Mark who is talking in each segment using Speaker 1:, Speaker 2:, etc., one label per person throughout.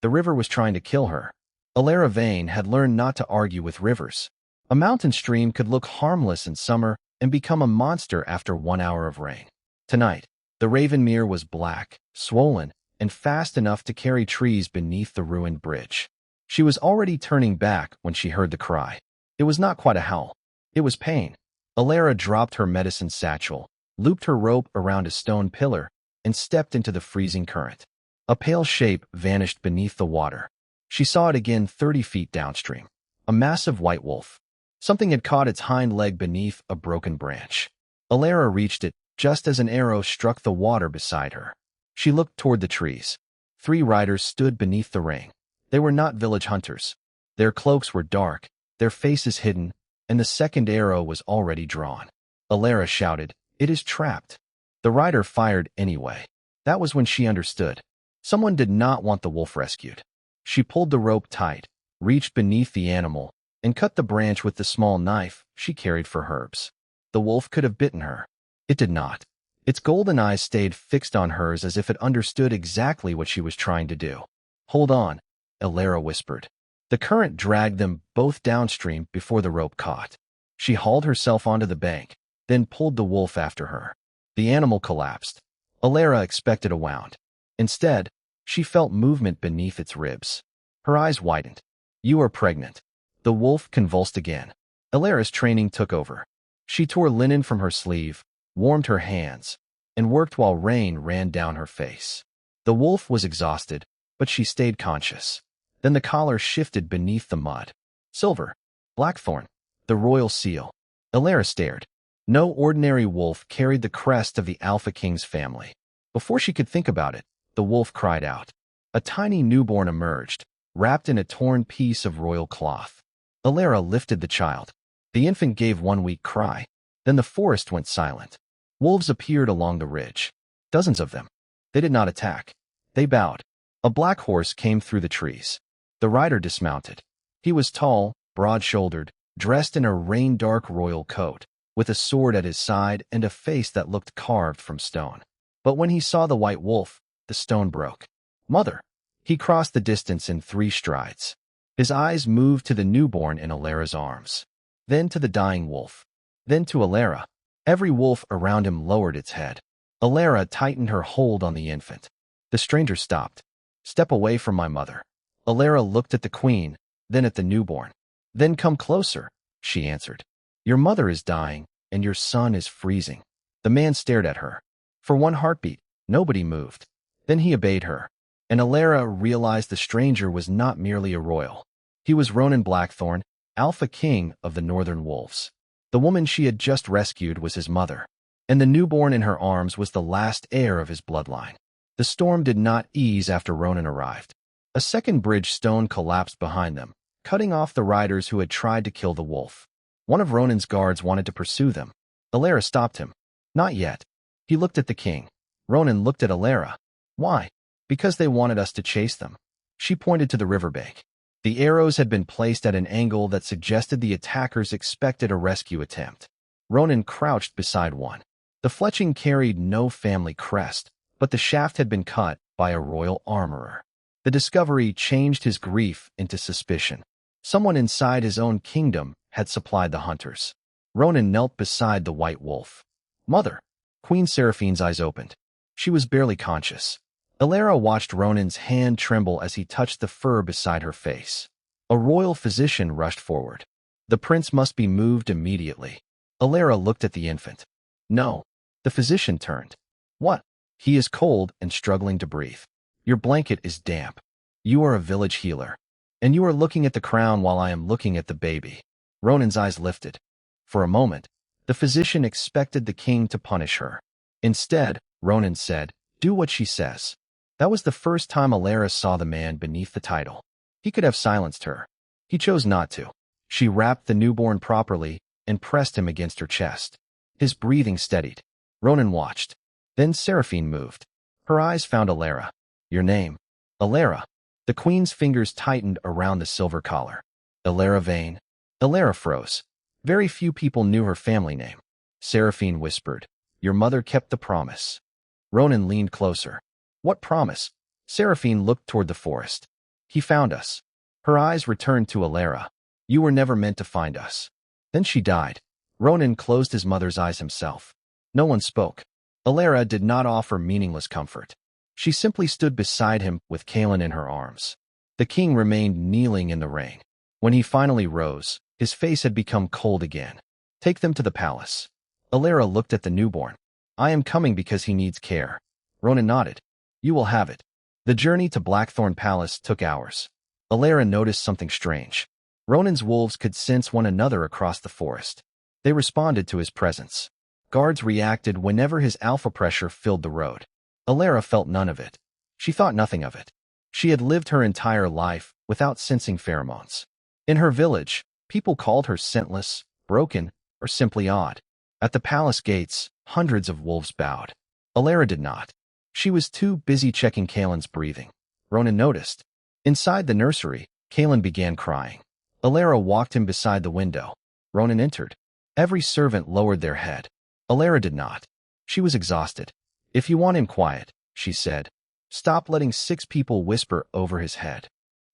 Speaker 1: The river was trying to kill her. Elara Veyne had learned not to argue with rivers. A mountain stream could look harmless in summer and become a monster after 1 hour of rain. Tonight, the Ravenmere was black, swollen, and fast enough to carry trees beneath the ruined bridge. She was already turning back when she heard the cry. It was not quite a howl. It was pain. Elara dropped her medicine satchel, looped her rope around a stone pillar, and stepped into the freezing current. A pale shape vanished beneath the water. She saw it again 30 feet downstream. A massive white wolf. Something had caught its hind leg beneath a broken branch. Elara reached it just as an arrow struck the water beside her. She looked toward the trees. 3 riders stood beneath the ring. They were not village hunters. Their cloaks were dark, their faces hidden, and the second arrow was already drawn. Elara shouted, "It is trapped." The rider fired anyway. That was when she understood. Someone did not want the wolf rescued. She pulled the rope tight, reached beneath the animal, and cut the branch with the small knife she carried for herbs. The wolf could have bitten her. It did not. Its golden eyes stayed fixed on hers as if it understood exactly what she was trying to do. "Hold on," Elara whispered. The current dragged them both downstream before the rope caught. She hauled herself onto the bank, then pulled the wolf after her. The animal collapsed. Elara expected a wound. Instead, she felt movement beneath its ribs. Her eyes widened. "You are pregnant." The wolf convulsed again. Elara's training took over. She tore linen from her sleeve, warmed her hands, and worked while rain ran down her face. The wolf was exhausted, but she stayed conscious. Then the collar shifted beneath the mud. Silver. Blackthorn. The royal seal. Elara stared. No ordinary wolf carried the crest of the Alpha King's family. Before she could think about it, the wolf cried out. A tiny newborn emerged, wrapped in a torn piece of royal cloth. Elara lifted the child. The infant gave one weak cry. Then the forest went silent. Wolves appeared along the ridge. Dozens of them. They did not attack. They bowed. A black horse came through the trees. The rider dismounted. He was tall, broad-shouldered, dressed in a rain-dark royal coat, with a sword at his side and a face that looked carved from stone. But when he saw the white wolf, the stone broke. "Mother!" He crossed the distance in 3 strides. His eyes moved to the newborn in Elara's arms, then to the dying wolf, then to Elara. Every wolf around him lowered its head. Elara tightened her hold on the infant. The stranger stopped. "Step away from my mother." Elara looked at the queen, then at the newborn. "Then come closer," she answered. "Your mother is dying, and your son is freezing." The man stared at her. For 1 heartbeat, nobody moved. Then he obeyed her, and Elara realized the stranger was not merely a royal. He was Ronan Blackthorn, Alpha King of the Northern Wolves. The woman she had just rescued was his mother, and the newborn in her arms was the last heir of his bloodline. The storm did not ease after Ronan arrived. A second bridge stone collapsed behind them, cutting off the riders who had tried to kill the wolf. One of Ronan's guards wanted to pursue them. Elara stopped him. "Not yet." He looked at the king. Ronan looked at Elara. "Why?" "Because they wanted us to chase them." She pointed to the riverbank. The arrows had been placed at an angle that suggested the attackers expected a rescue attempt. Ronan crouched beside one. The fletching carried no family crest, but the shaft had been cut by a royal armorer. The discovery changed his grief into suspicion. Someone inside his own kingdom had supplied the hunters. Ronan knelt beside the white wolf. "Mother!" Queen Seraphine's eyes opened. She was barely conscious. Elara watched Ronan's hand tremble as he touched the fur beside her face. A royal physician rushed forward. "The prince must be moved immediately." Elara looked at the infant. "No." The physician turned. "What?" "He is cold and struggling to breathe. Your blanket is damp. You are a village healer, and you are looking at the crown while I am looking at the baby." Ronan's eyes lifted. For a moment, the physician expected the king to punish her. Instead, Ronan said, "Do what she says." That was the first time Elara saw the man beneath the title. He could have silenced her. He chose not to. She wrapped the newborn properly and pressed him against her chest. His breathing steadied. Ronan watched. Then Seraphine moved. Her eyes found Elara. "Your name?" "Elara." The queen's fingers tightened around the silver collar. "Elara Veyne." Elara froze. Very few people knew her family name. Seraphine whispered, "Your mother kept the promise." Ronan leaned closer. "What promise?" Seraphine looked toward the forest. He found us. Her eyes returned to Elara. You were never meant to find us. Then she died. Ronan closed his mother's eyes himself. No one spoke. Elara did not offer meaningless comfort. She simply stood beside him with Caelan in her arms. The king remained kneeling in the rain. When he finally rose, his face had become cold again. Take them to the palace. Elara looked at the newborn. I am coming because he needs care. Ronan nodded. You will have it. The journey to Blackthorn Palace took hours. Elara noticed something strange. Ronan's wolves could sense one another across the forest. They responded to his presence. Guards reacted whenever his alpha pressure filled the road. Elara felt none of it. She thought nothing of it. She had lived her entire life without sensing pheromones. In her village, people called her scentless, broken, or simply odd. At the palace gates, hundreds of wolves bowed. Elara did not. She was too busy checking Caelan's breathing. Ronan noticed. Inside the nursery, Caelan began crying. Elara walked him beside the window. Ronan entered. Every servant lowered their head. Elara did not. She was exhausted. If you want him quiet, she said. Stop letting 6 people whisper over his head.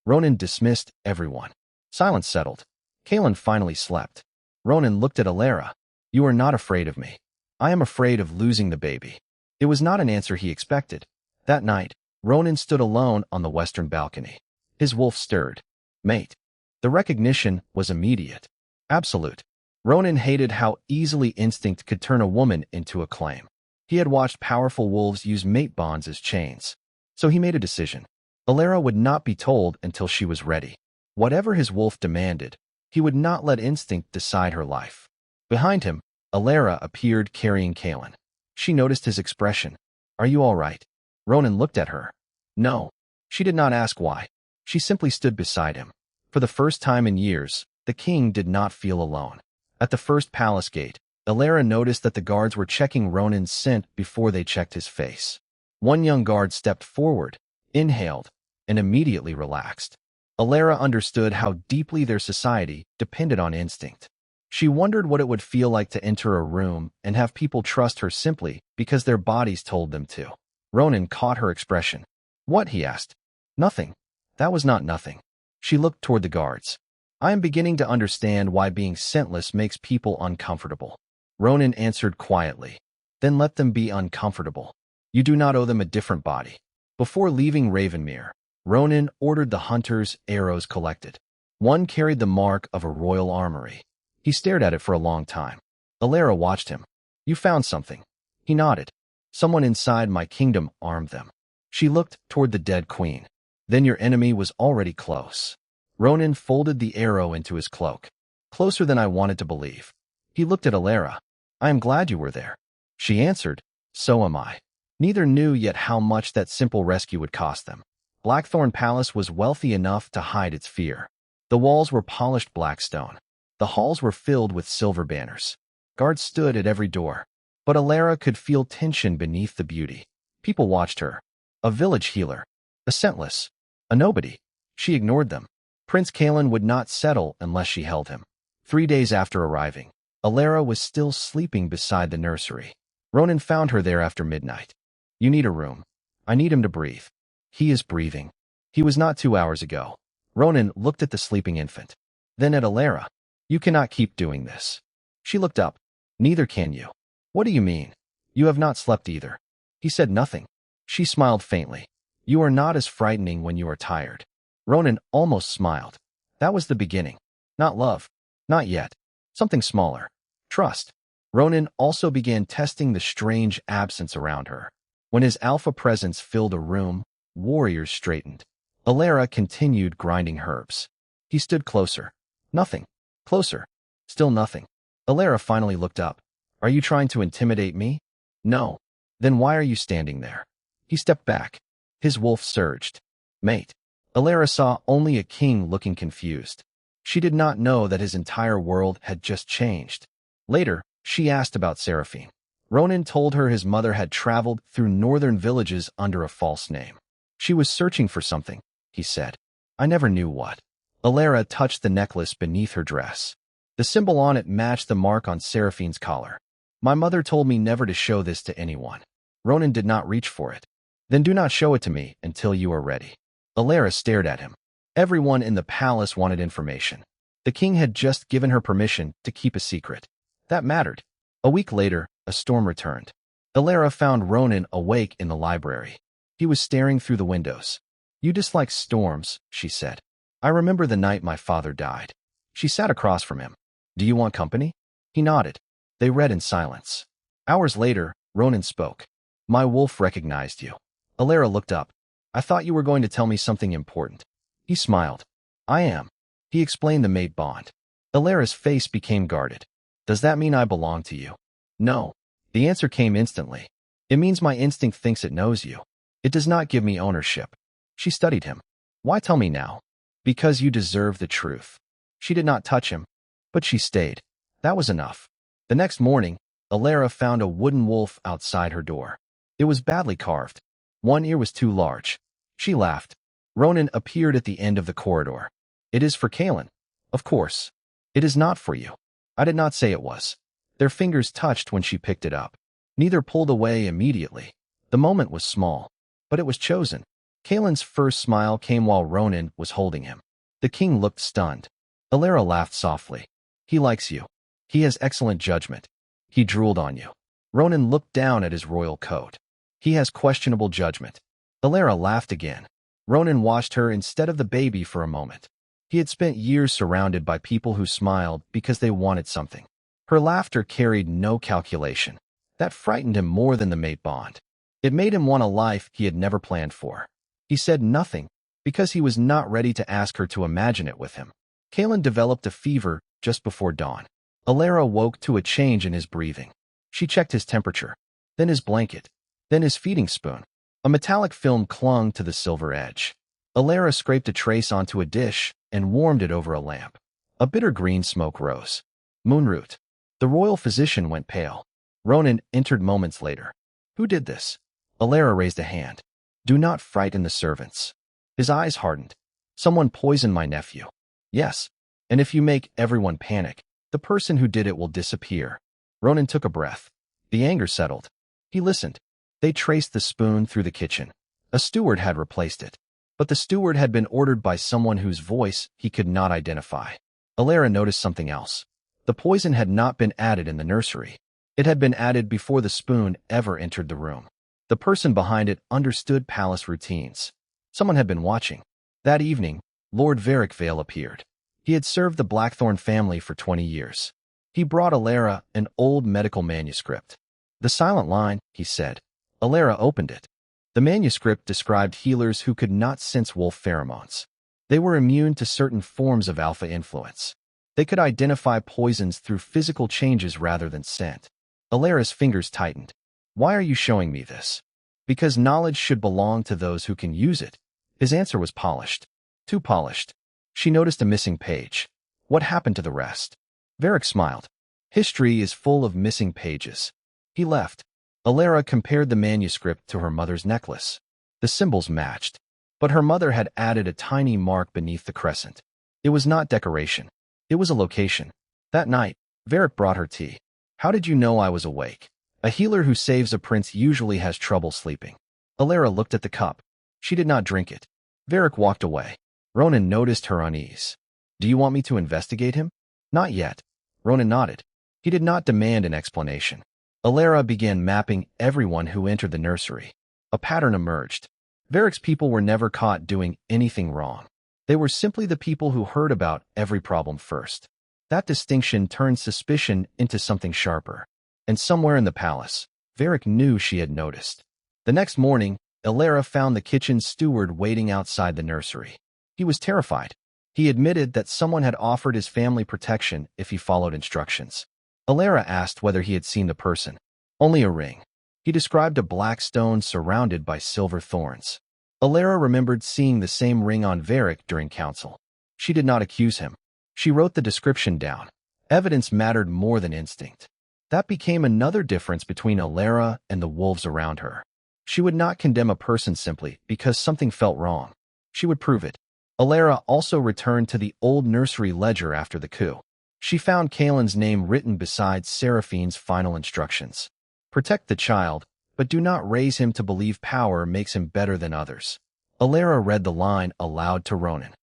Speaker 1: Ronan dismissed everyone. Silence settled. Caelan finally slept. Ronan looked at Elara. You are not afraid of me. I am afraid of losing the baby. It was not an answer he expected. That night, Ronan stood alone on the western balcony. His wolf stirred. Mate. The recognition was immediate. Absolute. Ronan hated how easily instinct could turn a woman into a claim. He had watched powerful wolves use mate bonds as chains. So he made a decision. Elara would not be told until she was ready. Whatever his wolf demanded, he would not let instinct decide her life. Behind him, Elara appeared carrying Caelan. She noticed his expression. Are you all right? Ronan looked at her. No. She did not ask why. She simply stood beside him. For the first time in years, the king did not feel alone. At the first palace gate, Elara noticed that the guards were checking Ronan's scent before they checked his face. One young guard stepped forward, inhaled, and immediately relaxed. Elara understood how deeply their society depended on instinct. She wondered what it would feel like to enter a room and have people trust her simply because their bodies told them to. Ronan caught her expression. What? He asked. Nothing. That was not nothing. She looked toward the guards. I am beginning to understand why being scentless makes people uncomfortable. Ronan answered quietly. Then let them be uncomfortable. You do not owe them a different body. Before leaving Ravenmere, Ronan ordered the hunters' arrows collected. One carried the mark of a royal armory. He stared at it for a long time. Elara watched him. You found something. He nodded. Someone inside my kingdom armed them. She looked toward the dead queen. Then your enemy was already close. Ronan folded the arrow into his cloak. Closer than I wanted to believe. He looked at Elara. I am glad you were there. She answered, so am I. Neither knew yet how much that simple rescue would cost them. Blackthorn Palace was wealthy enough to hide its fear. The walls were polished black stone. The halls were filled with silver banners. Guards stood at every door. But Elara could feel tension beneath the beauty. People watched her. A village healer. A scentless. A nobody. She ignored them. Prince Caelan would not settle unless she held him. 3 days after arriving, Elara was still sleeping beside the nursery. Ronan found her there after midnight. You need a room. I need him to breathe. He is breathing. He was not 2 hours ago. Ronan looked at the sleeping infant. Then at Elara. You cannot keep doing this. She looked up. Neither can you. What do you mean? You have not slept either. He said nothing. She smiled faintly. You are not as frightening when you are tired. Ronan almost smiled. That was the beginning. Not love. Not yet. Something smaller. Trust. Ronan also began testing the strange absence around her. When his alpha presence filled a room, warriors straightened. Elara continued grinding herbs. He stood closer. Nothing. Closer. Still nothing. Elara finally looked up. Are you trying to intimidate me? No. Then why are you standing there? He stepped back. His wolf surged. Mate. Elara saw only a king looking confused. She did not know that his entire world had just changed. Later, she asked about Seraphine. Ronan told her his mother had traveled through northern villages under a false name. She was searching for something, he said. I never knew what. Elara touched the necklace beneath her dress. The symbol on it matched the mark on Seraphine's collar. My mother told me never to show this to anyone. Ronan did not reach for it. Then do not show it to me until you are ready. Elara stared at him. Everyone in the palace wanted information. The king had just given her permission to keep a secret. That mattered. A week later, a storm returned. Elara found Ronan awake in the library. He was staring through the windows. "You dislike storms," she said. "I remember the night my father died." She sat across from him. "Do you want company?" He nodded. They read in silence. Hours later, Ronan spoke. "My wolf recognized you." Elara looked up. "I thought you were going to tell me something important." He smiled. "I am." He explained the mate bond. Elara's face became guarded. "Does that mean I belong to you?" "No." The answer came instantly. "It means my instinct thinks it knows you. It does not give me ownership." She studied him. "Why tell me now?" "Because you deserve the truth." She did not touch him, but she stayed. That was enough. The next morning, Elara found a wooden wolf outside her door. It was badly carved. One ear was too large. She laughed. Ronan appeared at the end of the corridor. "It is for Caelan." "Of course. It is not for you." "I did not say it was." Their fingers touched when she picked it up. Neither pulled away immediately. The moment was small, but it was chosen. Caelan's first smile came while Ronan was holding him. The king looked stunned. Elara laughed softly. "He likes you. He has excellent judgment. He drooled on you." Ronan looked down at his royal coat. "He has questionable judgment." Elara laughed again. Ronan watched her instead of the baby for a moment. He had spent years surrounded by people who smiled because they wanted something. Her laughter carried no calculation. That frightened him more than the mate bond. It made him want a life he had never planned for. He said nothing because he was not ready to ask her to imagine it with him. Caelan developed a fever just before dawn. Elara woke to a change in his breathing. She checked his temperature, then his blanket, then his feeding spoon. A metallic film clung to the silver edge. Elara scraped a trace onto a dish and warmed it over a lamp. A bitter green smoke rose. Moonroot. The royal physician went pale. Ronan entered moments later. "Who did this?" Elara raised a hand. "Do not frighten the servants." His eyes hardened. "Someone poisoned my nephew." "Yes. And if you make everyone panic, the person who did it will disappear." Ronan took a breath. The anger settled. He listened. They traced the spoon through the kitchen. A steward had replaced it. But the steward had been ordered by someone whose voice he could not identify. Elara noticed something else. The poison had not been added in the nursery. It had been added before the spoon ever entered the room. The person behind it understood palace routines. Someone had been watching. That evening, Lord Vale appeared. He had served the Blackthorn family for 20 years. He brought Elara an old medical manuscript. "The silent line," he said. Elara opened it. The manuscript described healers who could not sense wolf pheromones. They were immune to certain forms of alpha influence. They could identify poisons through physical changes rather than scent. Elara's fingers tightened. "Why are you showing me this?" "Because knowledge should belong to those who can use it." His answer was polished. Too polished. She noticed a missing page. What happened to the rest? Varric smiled. "History is full of missing pages." He left. Elara compared the manuscript to her mother's necklace. The symbols matched, but her mother had added a tiny mark beneath the crescent. It was not decoration. It was a location. That night, Varric brought her tea. "How did you know I was awake?" A healer who saves a prince usually has trouble sleeping. Elara looked at the cup. She did not drink it. Varric walked away. Ronan noticed her unease. "Do you want me to investigate him?" "Not yet." Ronan nodded. He did not demand an explanation. Elara began mapping everyone who entered the nursery. A pattern emerged. Varric's people were never caught doing anything wrong. They were simply the people who heard about every problem first. That distinction turned suspicion into something sharper. And somewhere in the palace, Varric knew she had noticed. The next morning, Elara found the kitchen steward waiting outside the nursery. He was terrified. He admitted that someone had offered his family protection if he followed instructions. Elara asked whether he had seen the person. "Only a ring." He described a black stone surrounded by silver thorns. Elara remembered seeing the same ring on Varric during council. She did not accuse him. She wrote the description down. Evidence mattered more than instinct. That became another difference between Elara and the wolves around her. She would not condemn a person simply because something felt wrong. She would prove it. Elara also returned to the old nursery ledger after the coup. She found Caelan's name written beside Seraphine's final instructions. "Protect the child, but do not raise him to believe power makes him better than others." Elara read the line aloud to Ronan.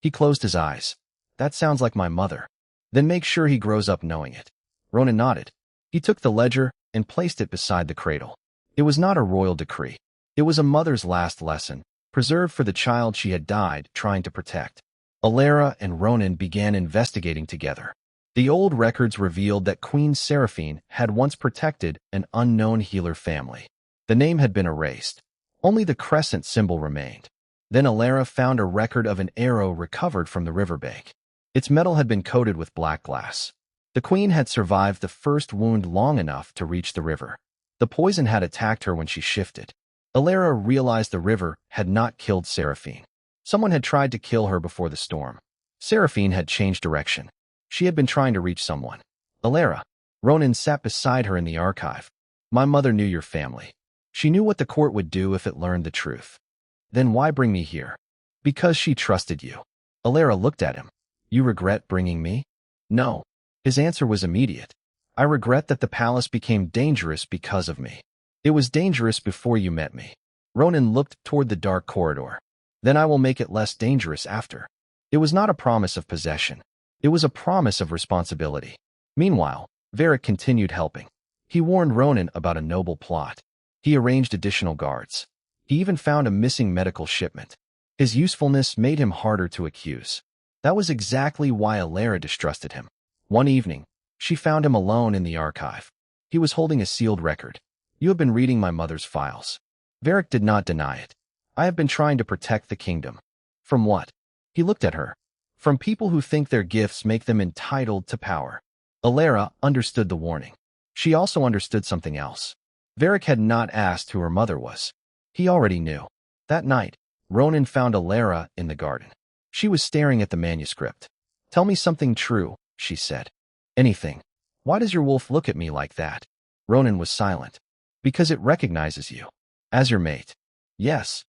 Speaker 1: He closed his eyes. That sounds like my mother. Then make sure he grows up knowing it. Ronan nodded. He took the ledger and placed it beside the cradle. It was not a royal decree. It was a mother's last lesson, preserved for the child she had died trying to protect. Elara and Ronan began investigating together. The old records revealed that Queen Seraphine had once protected an unknown healer family. The name had been erased. Only the crescent symbol remained. Then Elara found a record of an arrow recovered from the riverbank. Its metal had been coated with black glass. The queen had survived the first wound long enough to reach the river. The poison had attacked her when she shifted. Elara realized the river had not killed Seraphine. Someone had tried to kill her before the storm. Seraphine had changed direction. She had been trying to reach someone. Elara. Ronan sat beside her in the archive. My mother knew your family. She knew what the court would do if it learned the truth. Then why bring me here? Because she trusted you. Elara looked at him. You regret bringing me? No. His answer was immediate. I regret that the palace became dangerous because of me. It was dangerous before you met me. Ronan looked toward the dark corridor. Then I will make it less dangerous after. It was not a promise of possession. It was a promise of responsibility. Meanwhile, Varric continued helping. He warned Ronan about a noble plot. He arranged additional guards. He even found a missing medical shipment. His usefulness made him harder to accuse. That was exactly why Elara distrusted him. One evening, she found him alone in the archive. He was holding a sealed record. You have been reading my mother's files. Varric did not deny it. I have been trying to protect the kingdom. From what? He looked at her. From people who think their gifts make them entitled to power. Elara understood the warning. She also understood something else. Varric had not asked who her mother was. He already knew. That night, Ronan found Elara in the garden. She was staring at the manuscript. Tell me something true, she said. Anything. Why does your wolf look at me like that? Ronan was silent. Because it recognizes you. As your mate. Yes.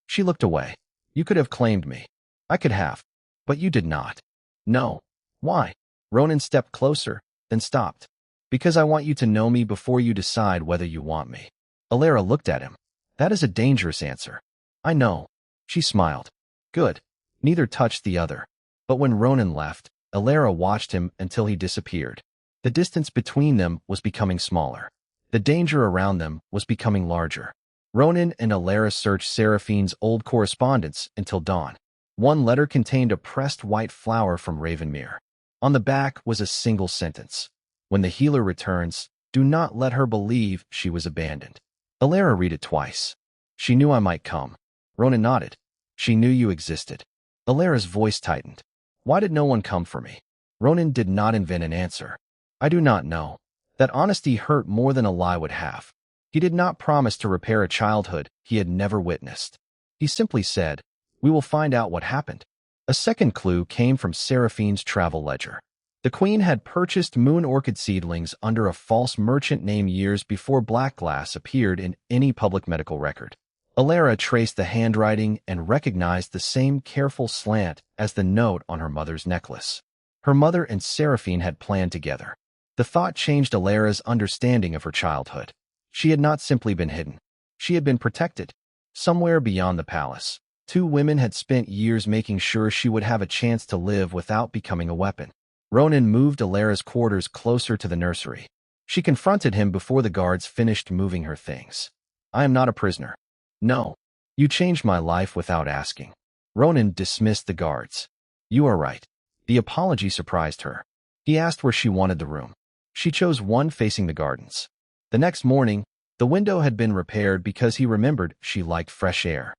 Speaker 1: She looked away. You could have claimed me. I could have. But you did not. No. Why? Ronan stepped closer, then stopped. Because I want you to know me before you decide whether you want me. Elara looked at him. That is a dangerous answer. I know. She smiled. Good. Neither touched the other. But when Ronan left, Elara watched him until he disappeared. The distance between them was becoming smaller. The danger around them was becoming larger. Ronan and Elara searched Seraphine's old correspondence until dawn. One letter contained a pressed white flower from Ravenmere. On the back was a single sentence. When the healer returns, do not let her believe she was abandoned. Elara read it twice. She knew I might come. Ronan nodded. She knew you existed. Elara's voice tightened. Why did no one come for me? Ronan did not invent an answer. I do not know. That honesty hurt more than a lie would have. He did not promise to repair a childhood he had never witnessed. He simply said, we will find out what happened. A second clue came from Seraphine's travel ledger. The queen had purchased moon orchid seedlings under a false merchant name years before black glass appeared in any public medical record. Elara traced the handwriting and recognized the same careful slant as the note on her mother's necklace. Her mother and Seraphine had planned together. The thought changed Elara's understanding of her childhood. She had not simply been hidden. She had been protected. Somewhere beyond the palace, two women had spent years making sure she would have a chance to live without becoming a weapon. Ronan moved Elara's quarters closer to the nursery. She confronted him before the guards finished moving her things. I am not a prisoner. No. You changed my life without asking. Ronan dismissed the guards. You are right. The apology surprised her. He asked where she wanted the room. She chose one facing the gardens. The next morning, the window had been repaired because he remembered she liked fresh air.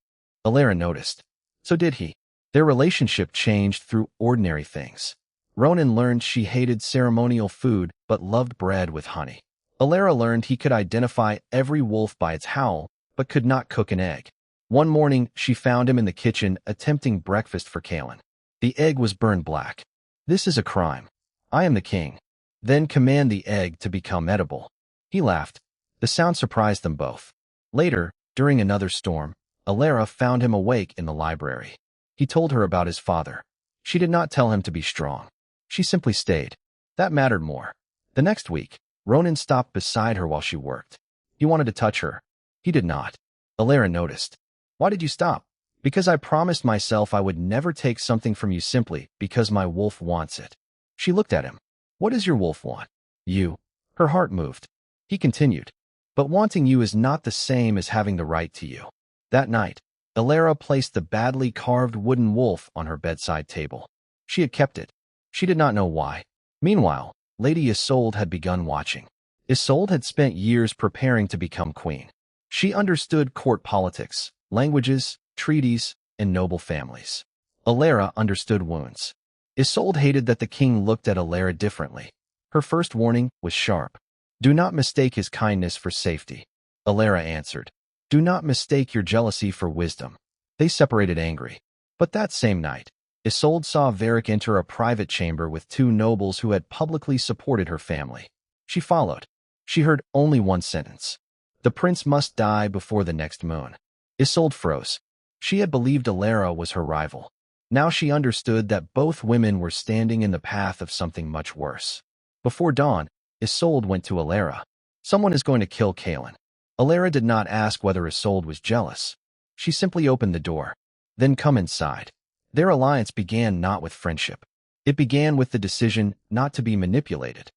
Speaker 1: Elara noticed. So did he. Their relationship changed through ordinary things. Ronan learned she hated ceremonial food but loved bread with honey. Elara learned he could identify every wolf by its howl but could not cook an egg. One morning, she found him in the kitchen attempting breakfast for Caelan. The egg was burned black. This is a crime. I am the king. Then command the egg to become edible. He laughed. The sound surprised them both. Later, during another storm, Elara found him awake in the library. He told her about his father. She did not tell him to be strong. She simply stayed. That mattered more. The next week, Ronan stopped beside her while she worked. He wanted to touch her. He did not. Elara noticed. Why did you stop? Because I promised myself I would never take something from you simply because my wolf wants it. She looked at him. What does your wolf want? You. Her heart moved. He continued. But wanting you is not the same as having the right to you. That night, Elara placed the badly carved wooden wolf on her bedside table. She had kept it. She did not know why. Meanwhile, Lady Isolde had begun watching. Isolde had spent years preparing to become queen. She understood court politics, languages, treaties, and noble families. Elara understood wounds. Isolde hated that the king looked at Elara differently. Her first warning was sharp. Do not mistake his kindness for safety. Elara answered. Do not mistake your jealousy for wisdom. They separated angry. But that same night, Isolde saw Varric enter a private chamber with two nobles who had publicly supported her family. She followed. She heard only one sentence. The prince must die before the next moon. Isolde froze. She had believed Elara was her rival. Now she understood that both women were standing in the path of something much worse. Before dawn, Isolde went to Elara. Someone is going to kill Caelan. Elara did not ask whether Isolde was jealous. She simply opened the door. Then come inside. Their alliance began not with friendship. It began with the decision not to be manipulated.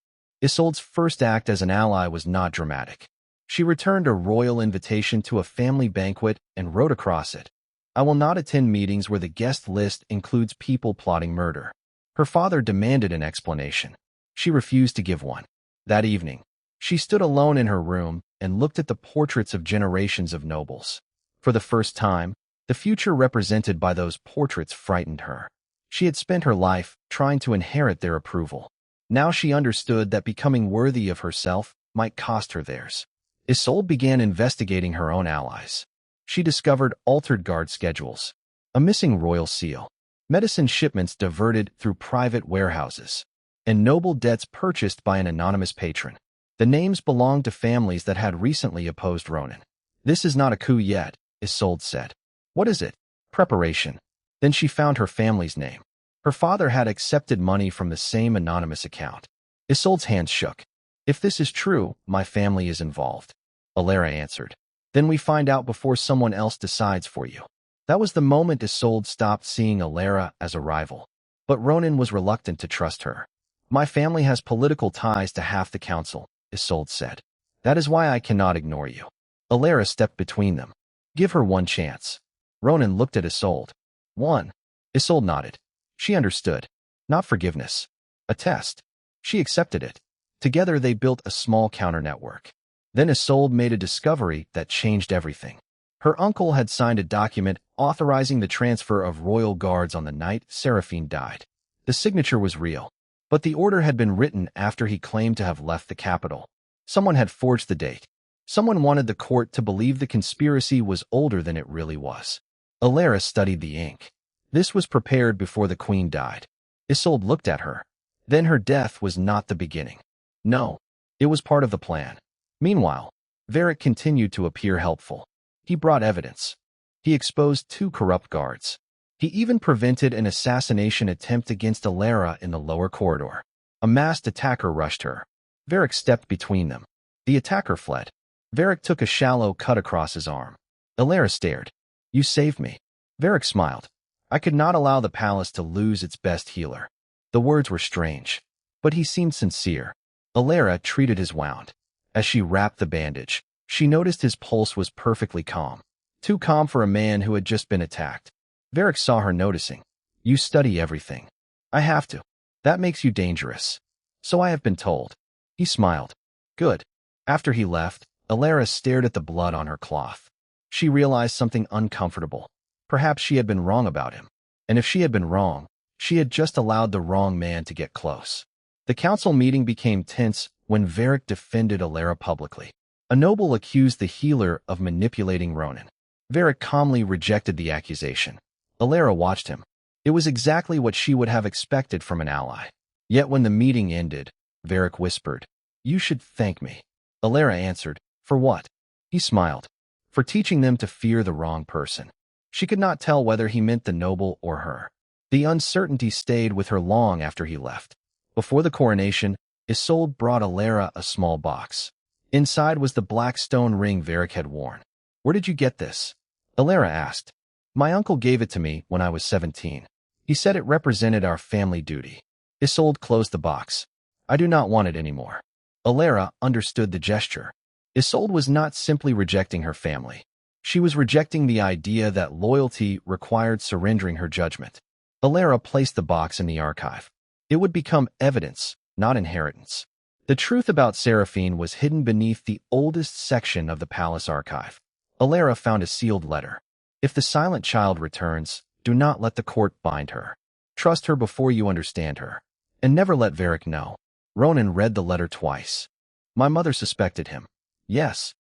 Speaker 1: Isolde's first act as an ally was not dramatic. She returned a royal invitation to a family banquet and wrote across it, I will not attend meetings where the guest list includes people plotting murder. Her father demanded an explanation. She refused to give one. That evening, she stood alone in her room and looked at the portraits of generations of nobles. For the first time, the future represented by those portraits frightened her. She had spent her life trying to inherit their approval. Now she understood that becoming worthy of herself might cost her theirs. Isolde began investigating her own allies. She discovered altered guard schedules, a missing royal seal, medicine shipments diverted through private warehouses, and noble debts purchased by an anonymous patron. The names belonged to families that had recently opposed Ronan. This is not a coup yet, Isolde said. What is it? Preparation. Then she found her family's name. Her father had accepted money from the same anonymous account. Isolde's hands shook. If this is true, my family is involved. Elara answered. Then we find out before someone else decides for you. That was the moment Isolde stopped seeing Elara as a rival. But Ronan was reluctant to trust her. My family has political ties to half the council, Isolde said. That is why I cannot ignore you. Elara stepped between them. Give her one chance. Ronan looked at Isolde. One. Isolde nodded. She understood. Not forgiveness. A test. She accepted it. Together they built a small counter-network. Then Isolde made a discovery that changed everything. Her uncle had signed a document authorizing the transfer of royal guards on the night Seraphine died. The signature was real, but the order had been written after he claimed to have left the capital. Someone had forged the date. Someone wanted the court to believe the conspiracy was older than it really was. Elara studied the ink. This was prepared before the queen died. Isolde looked at her. Then her death was not the beginning. No, it was part of the plan. Meanwhile, Varric continued to appear helpful. He brought evidence. He exposed 2 corrupt guards. He even prevented an assassination attempt against Elara in the lower corridor. A masked attacker rushed her. Varric stepped between them. The attacker fled. Varric took a shallow cut across his arm. Elara stared. You saved me. Varric smiled. I could not allow the palace to lose its best healer. The words were strange, but he seemed sincere. Elara treated his wound. As she wrapped the bandage, she noticed his pulse was perfectly calm. Too calm for a man who had just been attacked. Varric saw her noticing. You study everything. I have to. That makes you dangerous. So I have been told. He smiled. Good. After he left, Elara stared at the blood on her cloth. She realized something uncomfortable. Perhaps she had been wrong about him. And if she had been wrong, she had just allowed the wrong man to get close. The council meeting became tense when Varric defended Elara publicly. A noble accused the healer of manipulating Ronan. Varric calmly rejected the accusation. Elara watched him. It was exactly what she would have expected from an ally. Yet when the meeting ended, Varric whispered, You should thank me. Elara answered, For what? He smiled. For teaching them to fear the wrong person. She could not tell whether he meant the noble or her. The uncertainty stayed with her long after he left. Before the coronation, Isolde brought Elara a small box. Inside was the black stone ring Varric had worn. Where did you get this? Elara asked. My uncle gave it to me when I was 17. He said it represented our family duty. Isolde closed the box. I do not want it anymore. Elara understood the gesture. Isolde was not simply rejecting her family. She was rejecting the idea that loyalty required surrendering her judgment. Elara placed the box in the archive. It would become evidence, not inheritance. The truth about Seraphine was hidden beneath the oldest section of the palace archive. Elara found a sealed letter. If the silent child returns, do not let the court bind her. Trust her before you understand her. And never let Varric know. Ronan read the letter twice. My mother suspected him. Yes.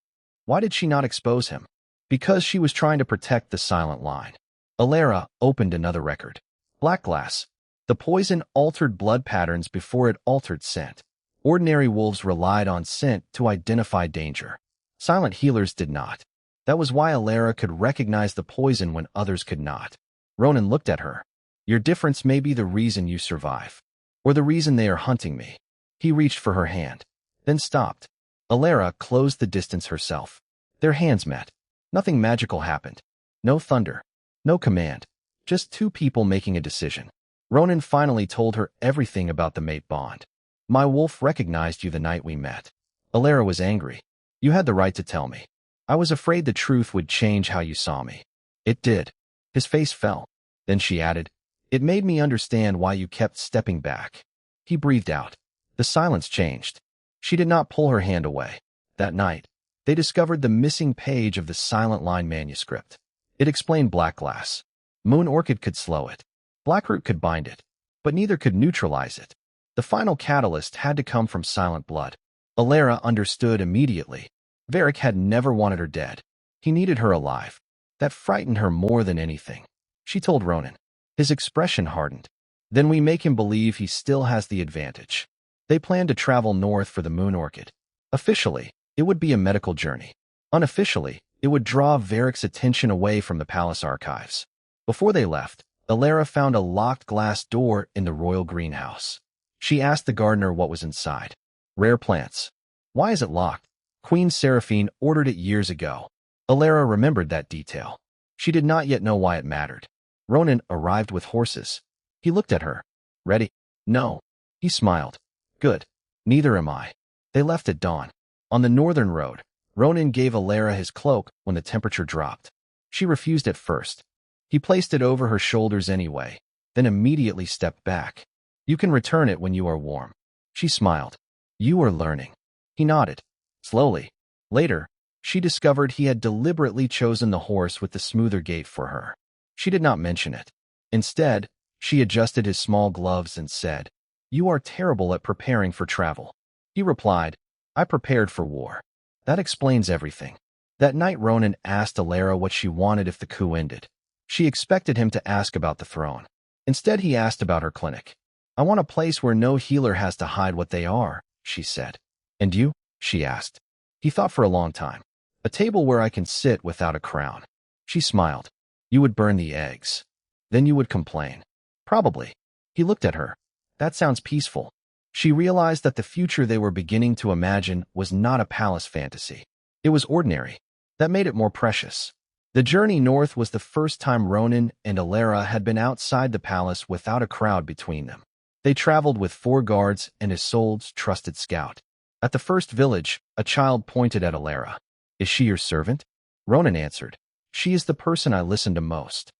Speaker 1: Why did she not expose him? Because she was trying to protect the silent line. Elara opened another record. Black glass. The poison altered blood patterns before it altered scent. Ordinary wolves relied on scent to identify danger. Silent healers did not. That was why Elara could recognize the poison when others could not. Ronan looked at her. Your difference may be the reason you survive. Or the reason they are hunting me. He reached for her hand. Then stopped. Elara closed the distance herself. Their hands met. Nothing magical happened. No thunder. No command. Just two people making a decision. Ronan finally told her everything about the mate bond. My wolf recognized you the night we met. Elara was angry. You had the right to tell me. I was afraid the truth would change how you saw me. It did. His face fell. Then she added, it made me understand why you kept stepping back. He breathed out. The silence changed. She did not pull her hand away. That night, they discovered the missing page of the Silent Line manuscript. It explained black glass. Moon Orchid could slow it. Blackroot could bind it. But neither could neutralize it. The final catalyst had to come from silent blood. Elara understood immediately. Varric had never wanted her dead. He needed her alive. That frightened her more than anything. She told Ronan. His expression hardened. Then we make him believe he still has the advantage. They planned to travel north for the Moon Orchid. Officially, it would be a medical journey. Unofficially, it would draw Varric's attention away from the palace archives. Before they left, Elara found a locked glass door in the royal greenhouse. She asked the gardener what was inside. Rare plants. Why is it locked? Queen Seraphine ordered it years ago. Elara remembered that detail. She did not yet know why it mattered. Ronan arrived with horses. He looked at her. Ready? No. He smiled. Good. Neither am I. They left at dawn. On the northern road, Ronan gave Elara his cloak when the temperature dropped. She refused at first. He placed it over her shoulders anyway, then immediately stepped back. You can return it when you are warm. She smiled. You are learning. He nodded. Slowly. Later, she discovered he had deliberately chosen the horse with the smoother gait for her. She did not mention it. Instead, she adjusted his small gloves and said, You are terrible at preparing for travel. He replied, I prepared for war. That explains everything. That night Ronan asked Elara what she wanted if the coup ended. She expected him to ask about the throne. Instead, he asked about her clinic. I want a place where no healer has to hide what they are, she said. And you? She asked. He thought for a long time. A table where I can sit without a crown. She smiled. You would burn the eggs. Then you would complain. Probably. He looked at her. That sounds peaceful. She realized that the future they were beginning to imagine was not a palace fantasy. It was ordinary. That made it more precious. The journey north was the first time Ronan and Elara had been outside the palace without a crowd between them. They traveled with 4 guards and Isolde's trusted scout. At the first village, a child pointed at Elara. Is she your servant? Ronan answered. She is the person I listen to most.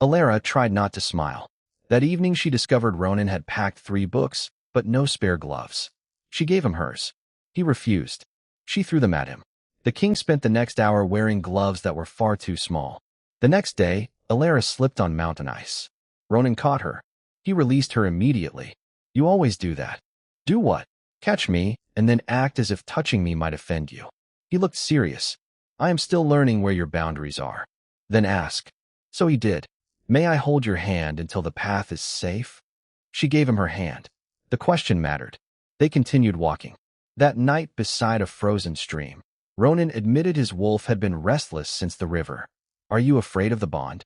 Speaker 1: Elara tried not to smile. That evening she discovered Ronan had packed 3 books, but no spare gloves. She gave him hers. He refused. She threw them at him. The king spent the next hour wearing gloves that were far too small. The next day, Elara slipped on mountain ice. Ronan caught her. He released her immediately. You always do that. Do what? Catch me, and then act as if touching me might offend you. He looked serious. I am still learning where your boundaries are. Then ask. So he did. May I hold your hand until the path is safe? She gave him her hand. The question mattered. They continued walking. That night beside a frozen stream, Ronan admitted his wolf had been restless since the river. Are you afraid of the bond?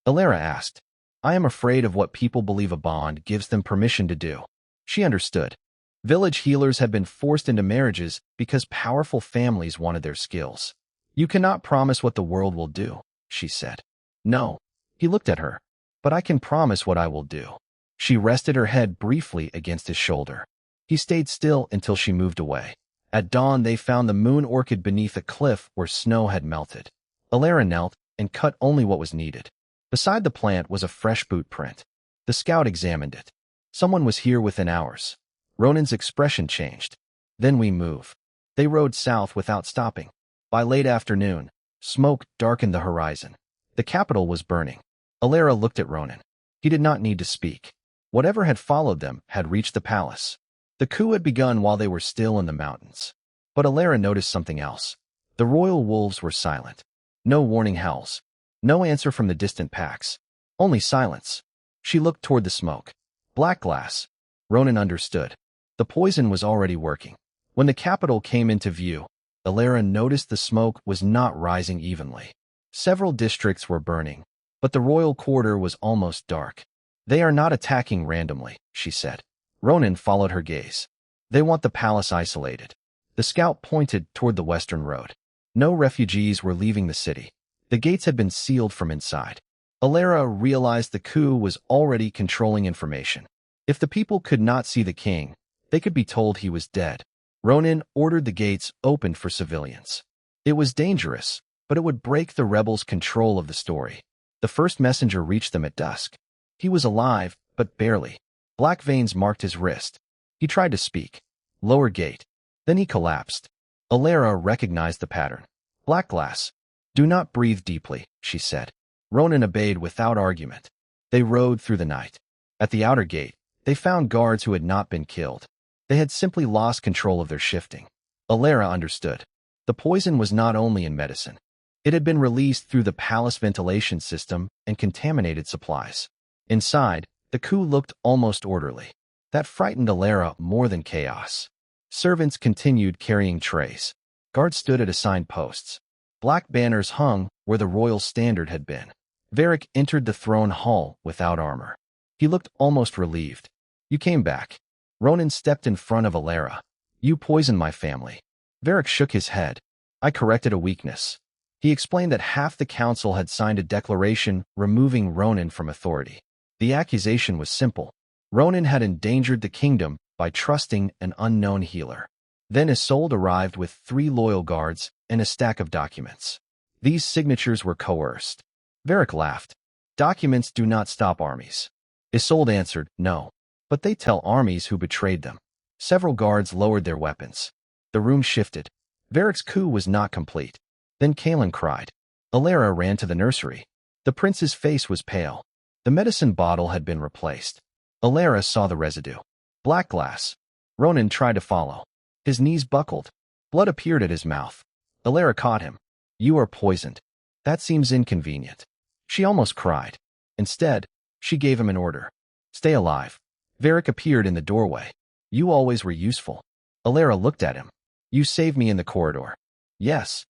Speaker 1: Elara asked. I am afraid of what people believe a bond gives them permission to do. She understood. Village healers had been forced into marriages because powerful families wanted their skills. You cannot promise what the world will do, she said. No. He looked at her. But I can promise what I will do. She rested her head briefly against his shoulder. He stayed still until she moved away. At dawn, they found the moon orchid beneath a cliff where snow had melted. Elara knelt and cut only what was needed. Beside the plant was a fresh boot print. The scout examined it. Someone was here within hours. Ronan's expression changed. Then we move. They rode south without stopping. By late afternoon, smoke darkened the horizon. The capital was burning. Elara looked at Ronan. He did not need to speak. Whatever had followed them had reached the palace. The coup had begun while they were still in the mountains. But Elara noticed something else. The royal wolves were silent. No warning howls. No answer from the distant packs. Only silence. She looked toward the smoke. Black glass. Ronan understood. The poison was already working. When the capital came into view, Elara noticed the smoke was not rising evenly. Several districts were burning, but the royal quarter was almost dark. They are not attacking randomly, she said. Ronan followed her gaze. They want the palace isolated. The scout pointed toward the western road. No refugees were leaving the city. The gates had been sealed from inside. Elara realized the coup was already controlling information. If the people could not see the king, they could be told he was dead. Ronan ordered the gates opened for civilians. It was dangerous, but it would break the rebels' control of the story. The first messenger reached them at dusk. He was alive, but barely. Black veins marked his wrist. He tried to speak. Lower gate. Then he collapsed. Elara recognized the pattern. Black glass. Do not breathe deeply, she said. Ronan obeyed without argument. They rode through the night. At the outer gate, they found guards who had not been killed. They had simply lost control of their shifting. Elara understood. The poison was not only in medicine. It had been released through the palace ventilation system and contaminated supplies. Inside, the coup looked almost orderly. That frightened Elara more than chaos. Servants continued carrying trays. Guards stood at assigned posts. Black banners hung where the royal standard had been. Varric entered the throne hall without armor. He looked almost relieved. You came back. Ronan stepped in front of Elara. You poisoned my family. Varric shook his head. I corrected a weakness. He explained that half the council had signed a declaration removing Ronan from authority. The accusation was simple. Ronan had endangered the kingdom by trusting an unknown healer. Then Isolde arrived with 3 loyal guards and a stack of documents. These signatures were coerced. Varric laughed. Documents do not stop armies. Isolde answered, no. But they tell armies who betrayed them. Several guards lowered their weapons. The room shifted. Varric's coup was not complete. Then Caelan cried. Elara ran to the nursery. The prince's face was pale. The medicine bottle had been replaced. Elara saw the residue. Black glass. Ronan tried to follow. His knees buckled. Blood appeared at his mouth. Elara caught him. You are poisoned. That seems inconvenient. She almost cried. Instead, she gave him an order. Stay alive. Varric appeared in the doorway. You always were useful. Elara looked at him. You saved me in the corridor. Yes.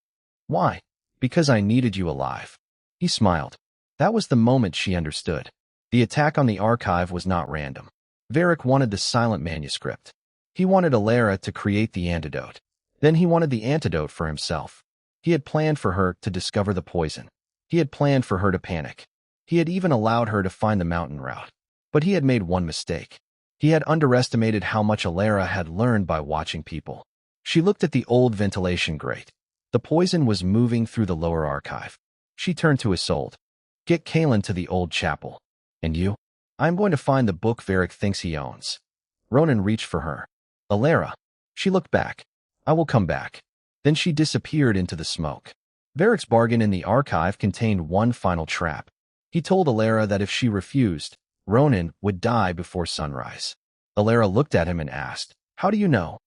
Speaker 1: Why? Because I needed you alive. He smiled. That was the moment she understood. The attack on the archive was not random. Varric wanted the silent manuscript. He wanted Elara to create the antidote. Then he wanted the antidote for himself. He had planned for her to discover the poison. He had planned for her to panic. He had even allowed her to find the mountain route. But he had made one mistake. He had underestimated how much Elara had learned by watching people. She looked at the old ventilation grate. The poison was moving through the lower archive. She turned to Isolde. Get Caelan to the old chapel. And you? I'm going to find the book Varric thinks he owns. Ronan reached for her. Elara. She looked back. I will come back. Then she disappeared into the smoke. Varric's bargain in the archive contained one final trap. He told Elara that if she refused, Ronan would die before sunrise. Elara looked at him and asked, How do you know?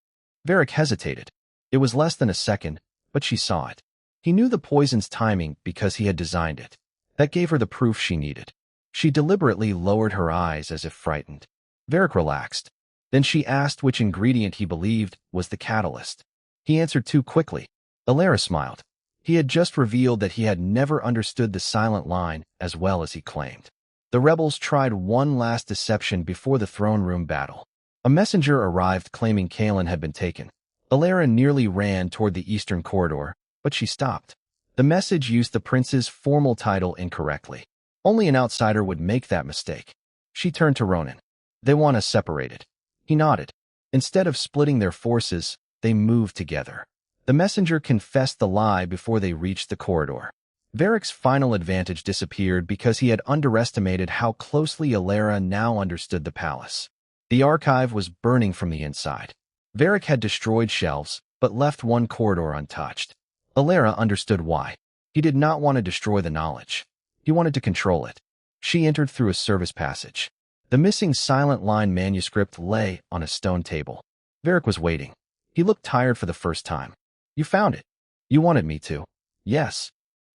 Speaker 1: Varric hesitated. It was less than a second, but she saw it. He knew the poison's timing because he had designed it. That gave her the proof she needed. She deliberately lowered her eyes as if frightened. Varric relaxed. Then she asked which ingredient he believed was the catalyst. He answered too quickly. Elara smiled. He had just revealed that he had never understood the silent line as well as he claimed. The rebels tried one last deception before the throne room battle. A messenger arrived claiming Caelan had been taken. Elara nearly ran toward the eastern corridor, but she stopped. The message used the prince's formal title incorrectly. Only an outsider would make that mistake. She turned to Ronan. They want us separated. He nodded. Instead of splitting their forces, they moved together. The messenger confessed the lie before they reached the corridor. Varric's final advantage disappeared because he had underestimated how closely Elara now understood the palace. The archive was burning from the inside. Varric had destroyed shelves, but left one corridor untouched. Elara understood why. He did not want to destroy the knowledge. He wanted to control it. She entered through a service passage. The missing silent line manuscript lay on a stone table. Varric was waiting. He looked tired for the first time. You found it. You wanted me to. Yes.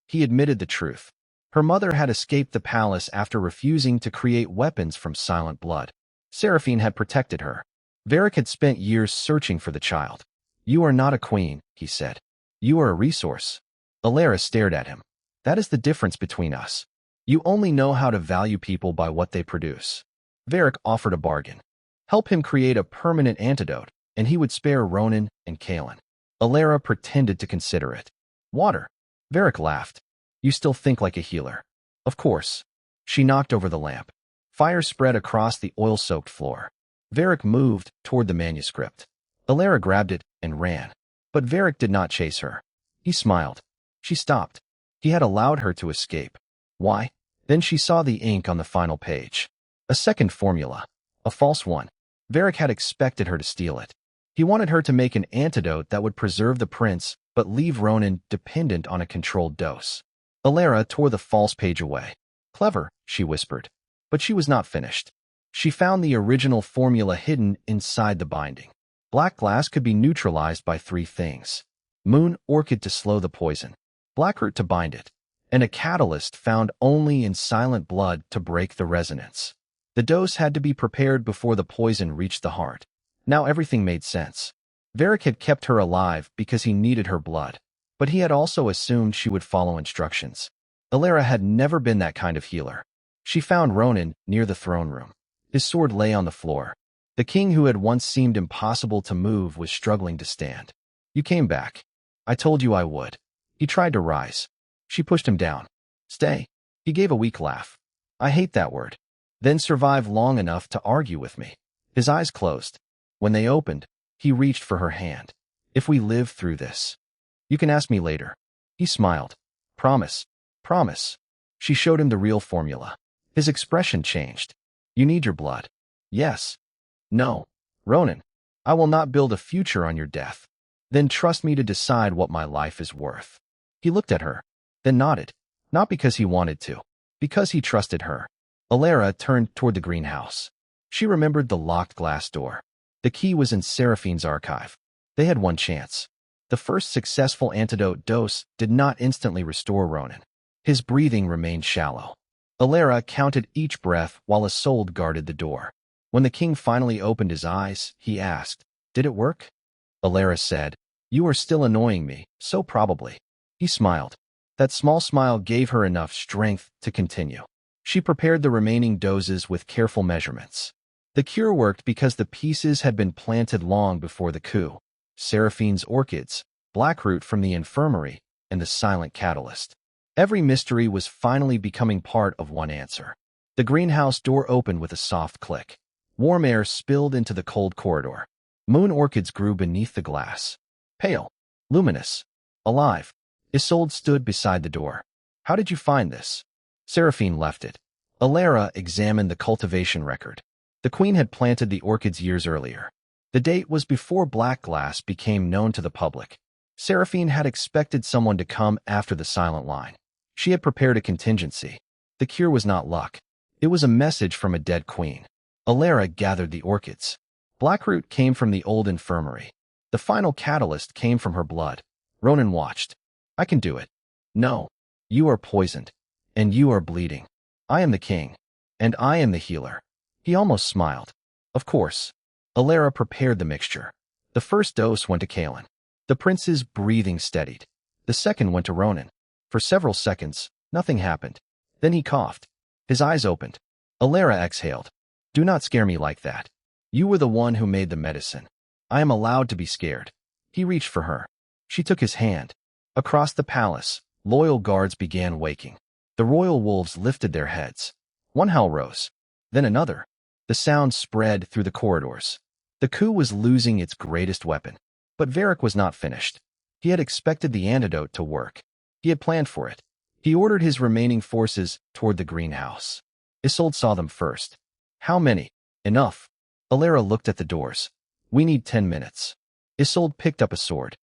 Speaker 1: He admitted the truth. Her mother had escaped the palace after refusing to create weapons from silent blood. Seraphine had protected her. Varric had spent years searching for the child. You are not a queen, he said. You are a resource. Elara stared at him. That is the difference between us. You only know how to value people by what they produce. Varric offered a bargain. Help him create a permanent antidote, and he would spare Ronan and Caelan. Elara pretended to consider it. Water. Varric laughed. You still think like a healer. Of course. She knocked over the lamp. Fire spread across the oil-soaked floor. Varric moved toward the manuscript. Elara grabbed it and ran. But Varric did not chase her. He smiled. She stopped. He had allowed her to escape. Why? Then she saw the ink on the final page. A second formula. A false one. Varric had expected her to steal it. He wanted her to make an antidote that would preserve the prince, but leave Ronan dependent on a controlled dose. Elara tore the false page away. Clever, she whispered. But she was not finished. She found the original formula hidden inside the binding. Black glass could be neutralized by 3 things. Moon orchid to slow the poison. Blackroot to bind it. And a catalyst found only in silent blood to break the resonance. The dose had to be prepared before the poison reached the heart. Now everything made sense. Varric had kept her alive because he needed her blood, but he had also assumed she would follow instructions. Elara had never been that kind of healer. She found Ronan near the throne room. His sword lay on the floor. The king who had once seemed impossible to move was struggling to stand. You came back. I told you I would. He tried to rise. She pushed him down. Stay. He gave a weak laugh. I hate that word. Then survive long enough to argue with me. His eyes closed. When they opened, he reached for her hand. If we live through this, you can ask me later. He smiled. Promise. Promise. She showed him the real formula. His expression changed. You need your blood. Yes. No. Ronan, I will not build a future on your death. Then trust me to decide what my life is worth. He looked at her, then nodded. Not because he wanted to, because he trusted her. Elara turned toward the greenhouse. She remembered the locked glass door. The key was in Seraphine's archive. They had one chance. The first successful antidote dose did not instantly restore Ronan. His breathing remained shallow. Elara counted each breath while Isolde guarded the door. When the king finally opened his eyes, he asked, Did it work? Elara said, You are still annoying me, so probably. He smiled. That small smile gave her enough strength to continue. She prepared the remaining doses with careful measurements. The cure worked because the pieces had been planted long before the coup. Seraphine's orchids, Blackroot from the infirmary, and the silent catalyst. Every mystery was finally becoming part of one answer. The greenhouse door opened with a soft click. Warm air spilled into the cold corridor. Moon orchids grew beneath the glass. Pale, luminous, alive. Isolde stood beside the door. How did you find this? Seraphine left it. Elara examined the cultivation record. The queen had planted the orchids years earlier. The date was before black glass became known to the public. Seraphine had expected someone to come after the silent line. She had prepared a contingency. The cure was not luck. It was a message from a dead queen. Elara gathered the orchids. Blackroot came from the old infirmary. The final catalyst came from her blood. Ronan watched. I can do it. No. You are poisoned. And you are bleeding. I am the king. And I am the healer. He almost smiled. Of course. Elara prepared the mixture. The first dose went to Caelan. The prince's breathing steadied. The second went to Ronan. For several seconds, nothing happened. Then he coughed. His eyes opened. Elara exhaled. Do not scare me like that. You were the one who made the medicine. I am allowed to be scared. He reached for her. She took his hand. Across the palace, loyal guards began waking. The royal wolves lifted their heads. One howl rose, then another. The sound spread through the corridors. The coup was losing its greatest weapon. But Varric was not finished. He had expected the antidote to work. He had planned for it. He ordered his remaining forces toward the greenhouse. Isolde saw them first. How many? Enough. Elara looked at the doors. We need 10 minutes. Isolde picked up a sword.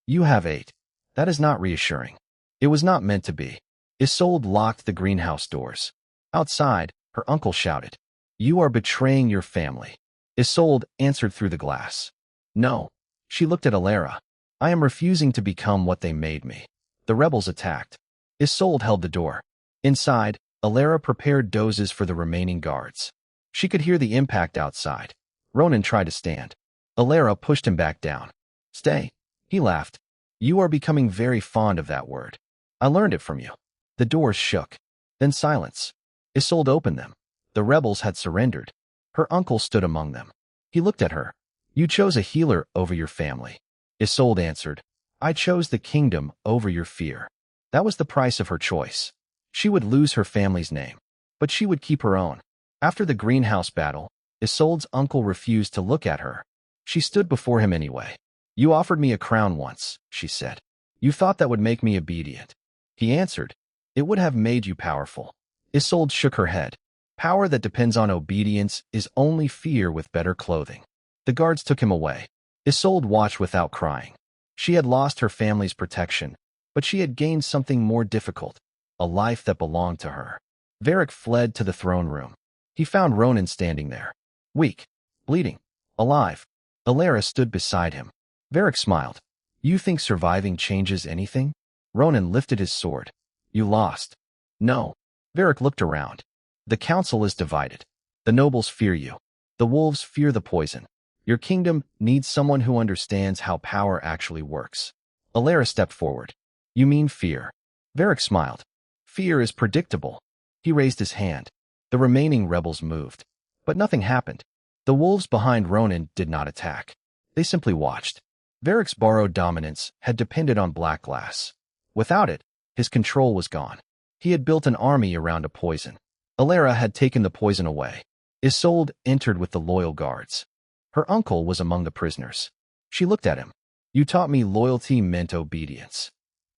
Speaker 1: You have 8. That is not reassuring. It was not meant to be. Isolde locked the greenhouse doors. Outside, her uncle shouted, You are betraying your family. Isolde answered through the glass. No. She looked at Elara. I am refusing to become what they made me. The rebels attacked. Isolde held the door. Inside, Elara prepared doses for the remaining guards. She could hear the impact outside. Ronan tried to stand. Elara pushed him back down. Stay. He laughed. You are becoming very fond of that word. I learned it from you. The doors shook. Then silence. Isolde opened them. The rebels had surrendered. Her uncle stood among them. He looked at her. You chose a healer over your family. Isolde answered. I chose the kingdom over your fear. That was the price of her choice. She would lose her family's name, but she would keep her own. After the greenhouse battle, Isolde's uncle refused to look at her. She stood before him anyway. You offered me a crown once, she said. You thought that would make me obedient. He answered. It would have made you powerful. Isolde shook her head. Power that depends on obedience is only fear with better clothing. The guards took him away. Isolde watched without crying. She had lost her family's protection, but she had gained something more difficult, a life that belonged to her. Varric fled to the throne room. He found Ronan standing there. Weak, bleeding, alive. Elara stood beside him. Varric smiled. You think surviving changes anything? Ronan lifted his sword. You lost. No. Varric looked around. The council is divided. The nobles fear you. The wolves fear the poison. Your kingdom needs someone who understands how power actually works. Elara stepped forward. You mean fear? Varric smiled. Fear is predictable. He raised his hand. The remaining rebels moved. But nothing happened. The wolves behind Ronan did not attack. They simply watched. Varric's borrowed dominance had depended on black glass. Without it, his control was gone. He had built an army around a poison. Elara had taken the poison away. Isolde entered with the loyal guards. Her uncle was among the prisoners. She looked at him. You taught me loyalty meant obedience.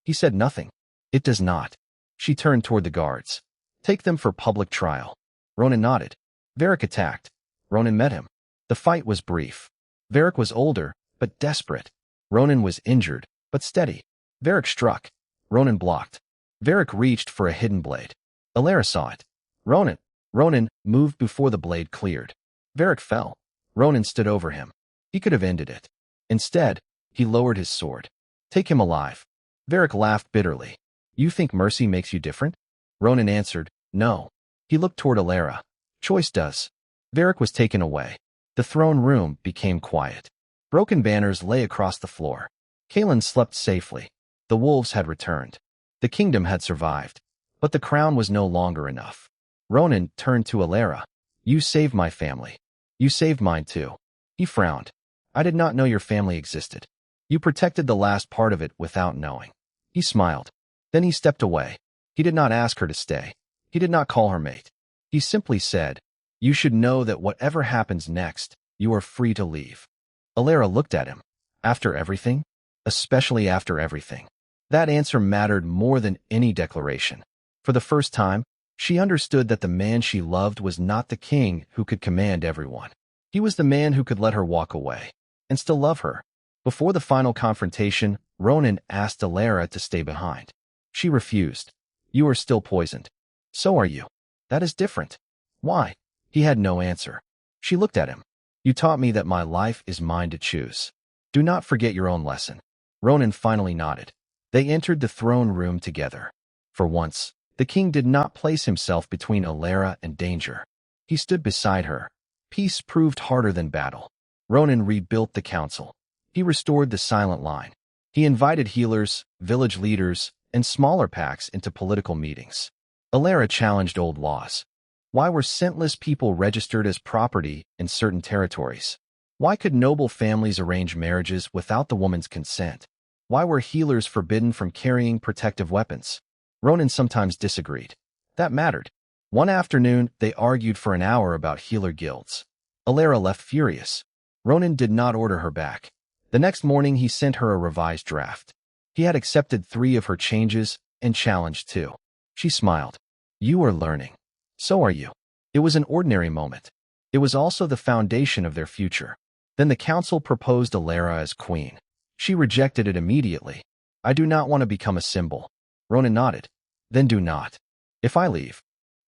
Speaker 1: He said nothing. It does not. She turned toward the guards. Take them for public trial. Ronan nodded. Varric attacked. Ronan met him. The fight was brief. Varric was older, but desperate. Ronan was injured, but steady. Varric struck. Ronan blocked. Varric reached for a hidden blade. Elara saw it. Ronan moved before the blade cleared. Varric fell. Ronan stood over him. He could have ended it. Instead, he lowered his sword. Take him alive. Varric laughed bitterly. You think mercy makes you different? Ronan answered, no. He looked toward Elara. Choice does. Varric was taken away. The throne room became quiet. Broken banners lay across the floor. Caelan slept safely. The wolves had returned. The kingdom had survived. But the crown was no longer enough. Ronan turned to Elara. You saved my family. You saved mine too. He frowned. I did not know your family existed. You protected the last part of it without knowing. He smiled. Then he stepped away. He did not ask her to stay. He did not call her mate. He simply said, You should know that whatever happens next, you are free to leave. Elara looked at him. After everything? Especially after everything. That answer mattered more than any declaration. For the first time, she understood that the man she loved was not the king who could command everyone. He was the man who could let her walk away and still love her. Before the final confrontation, Ronan asked Elara to stay behind. She refused. You are still poisoned. So are you. That is different. Why? He had no answer. She looked at him. You taught me that my life is mine to choose. Do not forget your own lesson. Ronan finally nodded. They entered the throne room together. For once, the king did not place himself between Elara and danger. He stood beside her. Peace proved harder than battle. Ronan rebuilt the council. He restored the silent line. He invited healers, village leaders, and smaller pacts into political meetings. Elara challenged old laws. Why were scentless people registered as property in certain territories? Why could noble families arrange marriages without the woman's consent? Why were healers forbidden from carrying protective weapons? Ronan sometimes disagreed. That mattered. One afternoon, they argued for an hour about healer guilds. Elara left furious. Ronan did not order her back. The next morning, he sent her a revised draft. He had accepted 3 of her changes and challenged 2. She smiled. You are learning. So are you. It was an ordinary moment. It was also the foundation of their future. Then the council proposed Elara as queen. She rejected it immediately. I do not want to become a symbol. Ronan nodded. Then do not. If I leave,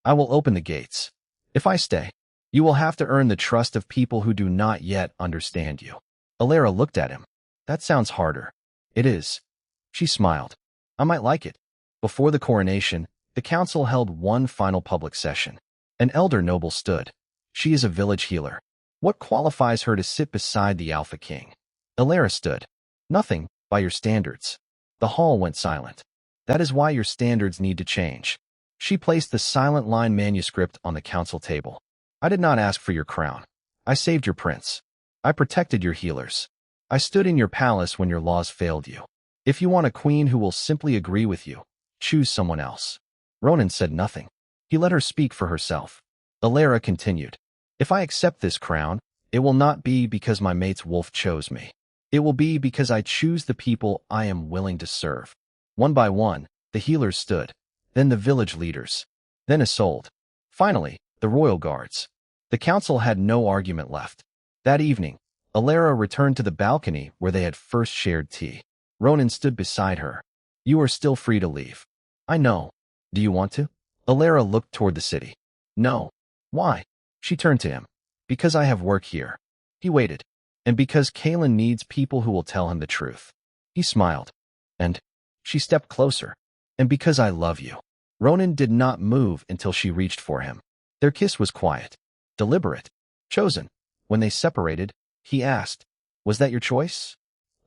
Speaker 1: I will open the gates. If I stay, you will have to earn the trust of people who do not yet understand you. Elara looked at him. That sounds harder. It is. She smiled. I might like it. Before the coronation, the council held one final public session. An elder noble stood. She is a village healer. What qualifies her to sit beside the Alpha King? Elara stood. Nothing, by your standards. The hall went silent. That is why your standards need to change. She placed the silent line manuscript on the council table. I did not ask for your crown. I saved your prince. I protected your healers. I stood in your palace when your laws failed you. If you want a queen who will simply agree with you, choose someone else. Ronan said nothing. He let her speak for herself. Elara continued. If I accept this crown, it will not be because my mate's wolf chose me. It will be because I choose the people I am willing to serve. One by one, the healers stood, then the village leaders, then Isolde. Finally, the royal guards. The council had no argument left. That evening, Elara returned to the balcony where they had first shared tea. Ronan stood beside her. You are still free to leave. I know. Do you want to? Elara looked toward the city. No. Why? She turned to him. Because I have work here. He waited. And because Caelan needs people who will tell him the truth. He smiled. And she stepped closer. And because I love you. Ronan did not move until she reached for him. Their kiss was quiet, deliberate, chosen. When they separated, he asked, was that your choice?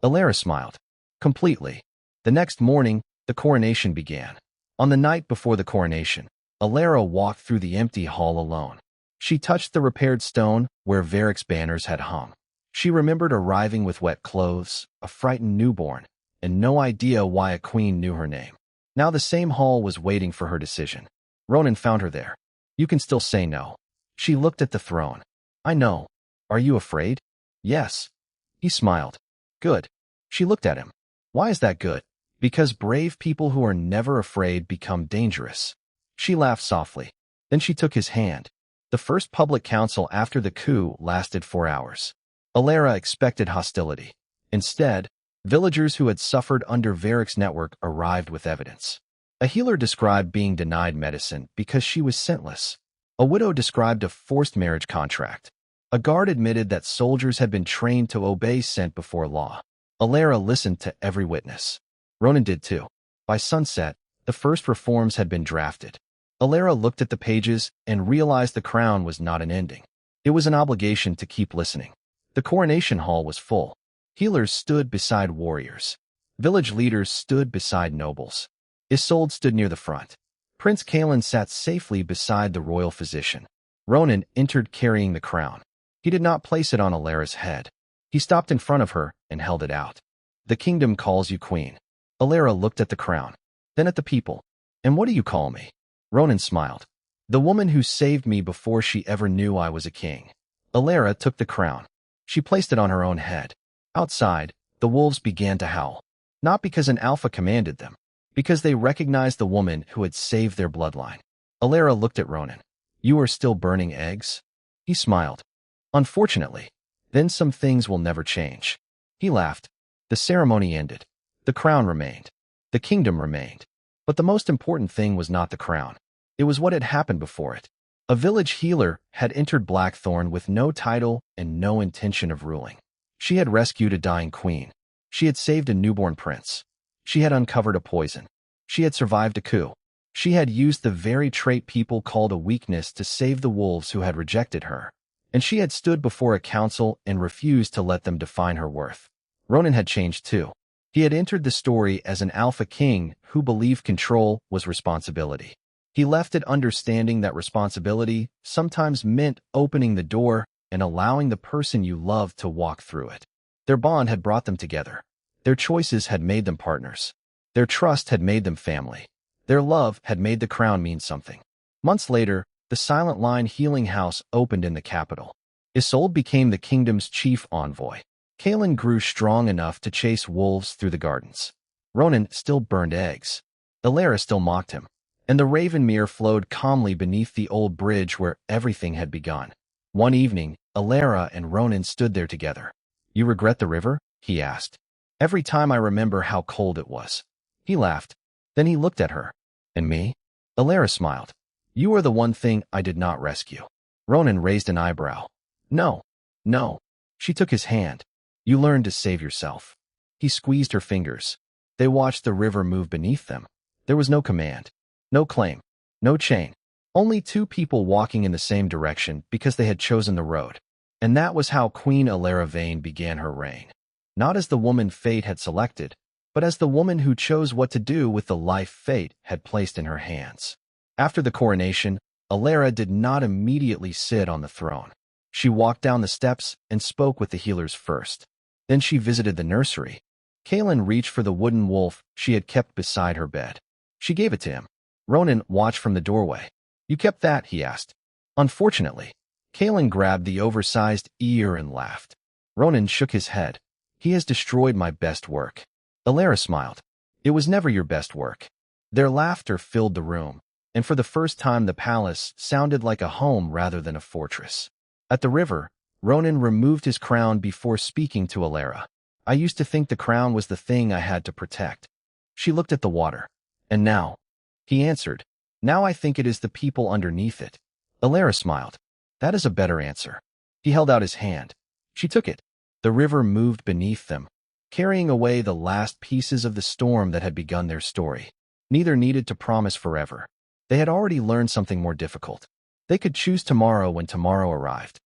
Speaker 1: Elara smiled. Completely. The next morning, the coronation began. On the night before the coronation, Elara walked through the empty hall alone. She touched the repaired stone where Varric's banners had hung. She remembered arriving with wet clothes, a frightened newborn, and no idea why a queen knew her name. Now the same hall was waiting for her decision. Ronan found her there. You can still say no. She looked at the throne. I know. Are you afraid? Yes. He smiled. Good. She looked at him. Why is that good? Because brave people who are never afraid become dangerous. She laughed softly. Then she took his hand. The first public council after the coup lasted 4 hours. Elara expected hostility. Instead, villagers who had suffered under Varric's network arrived with evidence. A healer described being denied medicine because she was scentless. A widow described a forced marriage contract. A guard admitted that soldiers had been trained to obey scent before law. Elara listened to every witness. Ronan did too. By sunset, the first reforms had been drafted. Elara looked at the pages and realized the crown was not an ending. It was an obligation to keep listening. The coronation hall was full. Healers stood beside warriors. Village leaders stood beside nobles. Isolde stood near the front. Prince Caelan sat safely beside the royal physician. Ronan entered carrying the crown. He did not place it on Elara's head. He stopped in front of her and held it out. The kingdom calls you queen. Elara looked at the crown, then at the people. And what do you call me? Ronan smiled. The woman who saved me before she ever knew I was a king. Elara took the crown. She placed it on her own head. Outside, the wolves began to howl. Not because an alpha commanded them, because they recognized the woman who had saved their bloodline. Elara looked at Ronan. You are still burning eggs? He smiled. Unfortunately. Then some things will never change. He laughed. The ceremony ended. The crown remained. The kingdom remained. But the most important thing was not the crown. It was what had happened before it. A village healer had entered Blackthorn with no title and no intention of ruling. She had rescued a dying queen. She had saved a newborn prince. She had uncovered a poison. She had survived a coup. She had used the very trait people called a weakness to save the wolves who had rejected her. And she had stood before a council and refused to let them define her worth. Ronan had changed too. He had entered the story as an alpha king who believed control was responsibility. He left it understanding that responsibility sometimes meant opening the door and allowing the person you loved to walk through it. Their bond had brought them together. Their choices had made them partners. Their trust had made them family. Their love had made the crown mean something. Months later, the Silent Line Healing House opened in the capital. Isolde became the kingdom's chief envoy. Caelan grew strong enough to chase wolves through the gardens. Ronan still burned eggs. Elara still mocked him. And the Ravenmere flowed calmly beneath the old bridge where everything had begun. One evening, Elara and Ronan stood there together. "You regret the river?" he asked. "Every time I remember how cold it was." He laughed. Then he looked at her. "And me?" Elara smiled. "You are the one thing I did not rescue." Ronan raised an eyebrow. "No, no." She took his hand. "You learned to save yourself." He squeezed her fingers. They watched the river move beneath them. There was no command, no claim, no chain. Only two people walking in the same direction because they had chosen the road. And that was how Queen Elara Veyne began her reign. Not as the woman fate had selected, but as the woman who chose what to do with the life fate had placed in her hands. After the coronation, Elara did not immediately sit on the throne. She walked down the steps and spoke with the healers first. Then she visited the nursery. Caelan reached for the wooden wolf she had kept beside her bed. She gave it to him. Ronan watched from the doorway. "You kept that?" he asked. "Unfortunately." Caelan grabbed the oversized ear and laughed. Ronan shook his head. "He has destroyed my best work." Elara smiled. "It was never your best work." Their laughter filled the room, and for the first time the palace sounded like a home rather than a fortress. At the river, Ronan removed his crown before speaking to Elara. "I used to think the crown was the thing I had to protect." She looked at the water. "And now?" He answered, "Now I think it is the people underneath it." Elara smiled. "That is a better answer." He held out his hand. She took it. The river moved beneath them, carrying away the last pieces of the storm that had begun their story. Neither needed to promise forever. They had already learned something more difficult. They could choose tomorrow when tomorrow arrived.